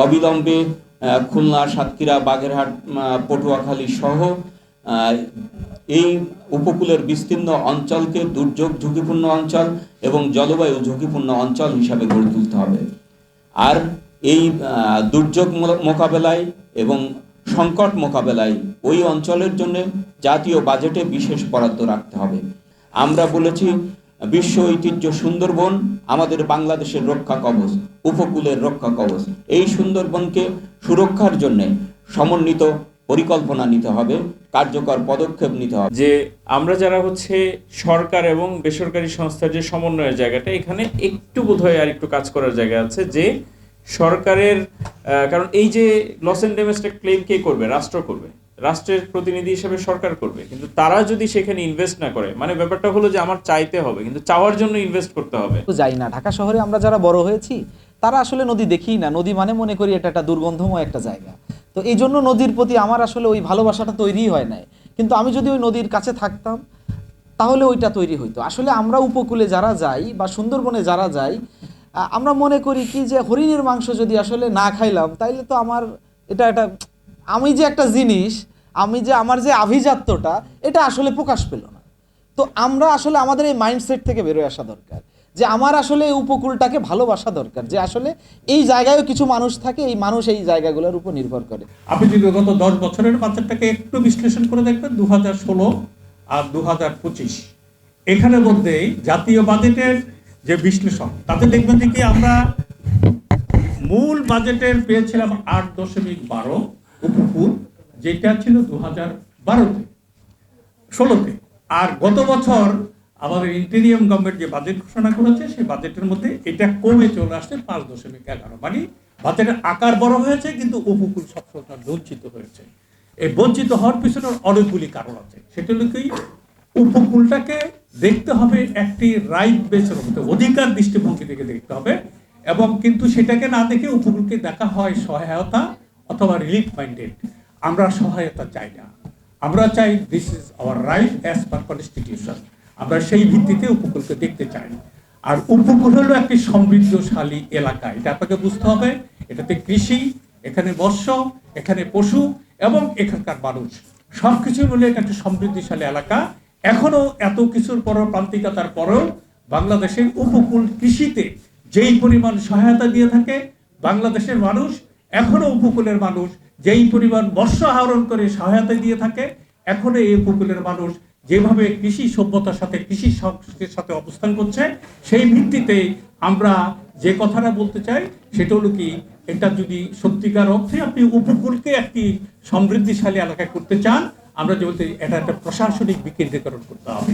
অবিলম্বে খুলনা, সাতক্ষীরা, বাগেরহাট, পটুয়াখালী সহ এই উপকূলের বিস্তীর্ণ অঞ্চলকে দুর্যোগ ঝুঁকিপূর্ণ অঞ্চল এবং জলবায়ু ঝুঁকিপূর্ণ অঞ্চল হিসাবে গড়ে তুলতে হবে। আর এই দুর্যোগ মোকাবেলায় এবং সংকট মোকাবেলায় ওই অঞ্চলের জন্য জাতীয় বাজেটে বিশেষ বরাদ্দ রাখতে হবে। আমরা বলেছি বিশ্ব ঐতিহ্য সুন্দরবন আমাদের বাংলাদেশের রক্ষা কবচ, উপকূলের রক্ষা কবচ। এই সুন্দরবনকে সুরক্ষার জন্য সমন্বিত পরিকল্পনা নিতে হবে, কার্যকর পদক্ষেপ নিতে হবে। যে আমরা যারা সরকার এবং বেসরকারি সংস্থার যে সমন্বয়ের জায়গাটা, এখানে একটু বোধহয় আর একটু কাজ করার জায়গা আছে। যে সরকারের, কারণ এই যে লস এন্ড ড্যামেজটা ক্লেম কে করবে? রাষ্ট্র করবে, রাষ্ট্রের প্রতিনিধি হিসেবে সরকার করবে। কিন্তু তারা যদি সেখানে ইনভেস্ট না করে, মানে ব্যাপারটা হলো যে আমার চাইতে হবে, কিন্তু চাওয়ার জন্য ইনভেস্ট করতে হবে। যাই না, ঢাকা শহরে আমরা যারা বড় হয়েছি তারা আসলে নদী দেখি না। নদী মানে মনে করি এটা একটা দুর্গন্ধময় একটা জায়গা। তো এই জন্য নদীর প্রতি আমার আসলে ওই ভালোবাসাটা তৈরি হয় নাই। কিন্তু আমি যদি ওই নদীর কাছে থাকতাম তাহলে ওইটা তৈরি হইতো। আসলে আমরা উপকূলে যারা যাই বা সুন্দরবনে যারা যাই, আমরা মনে করি কি যে হরিণের মাংস যদি আসলে না খাইলাম তাইলে তো আমার এটা আমি যে একটা জিনিস, আমার যে আভিজাত্যটা, এটা আসলে প্রকাশ পেল না। তো আমরা আসলে আমাদের এই মাইন্ডসেট থেকে বেরোয় আসা দরকার যে আমার আসলে এই উপকূলটাকে ভালোবাসা দরকার, যে আসলে এই জায়গায়ও কিছু মানুষ থাকে, এই মানুষ এই জায়গাগুলোর উপর নির্ভর করে। আপনি যদি গত 10 বছরের বাজেটটাকে একটু বিশ্লেষণ করে দেখবেন, 2016 আর 2025, এখানের মধ্যে জাতীয় বাজেটের যে বিশ্লেষণ, তাতে দেখবেন যে কি আমরা মূল বাজেটের পেয়েছিলাম 8.12 উপকূল, যেটা ছিল 2012-তে 16-তে। আর গত বছর আমাদের ইন্টেরিয়াম গভর্নমেন্ট যে বাজেট ঘোষণা করেছে, সেই বাজেটের মধ্যে এটা কমে চলে আসছে 5.11। মানে বাজেটের আকার বড় হয়েছে, কিন্তু উপকূল সবসময় বঞ্চিত হয়েছে। এই বঞ্চিত হওয়ার পিছনে অনেকগুলি কারণ আছে। সেটা হলো কি, উপকূলটাকে দেখতে হবে একটি রাইট বেসের মধ্যে, অধিকার দৃষ্টিভঙ্গি থেকে দেখতে হবে। এবং কিন্তু সেটাকে না দেখে উপকূলকে দেখা হয় সহায়তা অথবা রিলিফ মাইন্ডেড। আমরা সহায়তা চাই না, আমরা চাই this is our right as per constitution. আমরা সেই ভিত্তিতে উপকূলকে দেখতে চাই। আর উপকূল হলো একটি সমৃদ্ধশালী এলাকা, এটা আপনাকে বুঝতে হবে। এটাতে কৃষি, এখানে মৎস্য, এখানে পশু এবং এখানকার মানুষ সবকিছু মিলে এটা একটি সমৃদ্ধশালী এলাকা। এখনো এত কিছুর পরও, প্রান্তিকতার পরেও বাংলাদেশের উপকূল কৃষিতে যেই পরিমাণ সহায়তা দিয়ে থাকে বাংলাদেশের মানুষ, এখনো উপকূলের মানুষ যেই পরিমাণ মৎস্য আহরণ করে সহায়তা দিয়ে থাকে, এখনো এই উপকূলের মানুষ যেভাবে কৃষি সভ্যতার সাথে, কৃষি সংস্কৃতির সাথে অবস্থান করছে, সেই ভিত্তিতে আমরা যে কথাটা বলতে চাই সেটা হলো কি, এটা যদি সত্যিকার অর্থে আপনি উপকূলকে একটি সমৃদ্ধিশালী এলাকা করতে চান, আমরা যে বলতে, এটা একটা প্রশাসনিক বিকেন্দ্রীকরণ করতে হবে।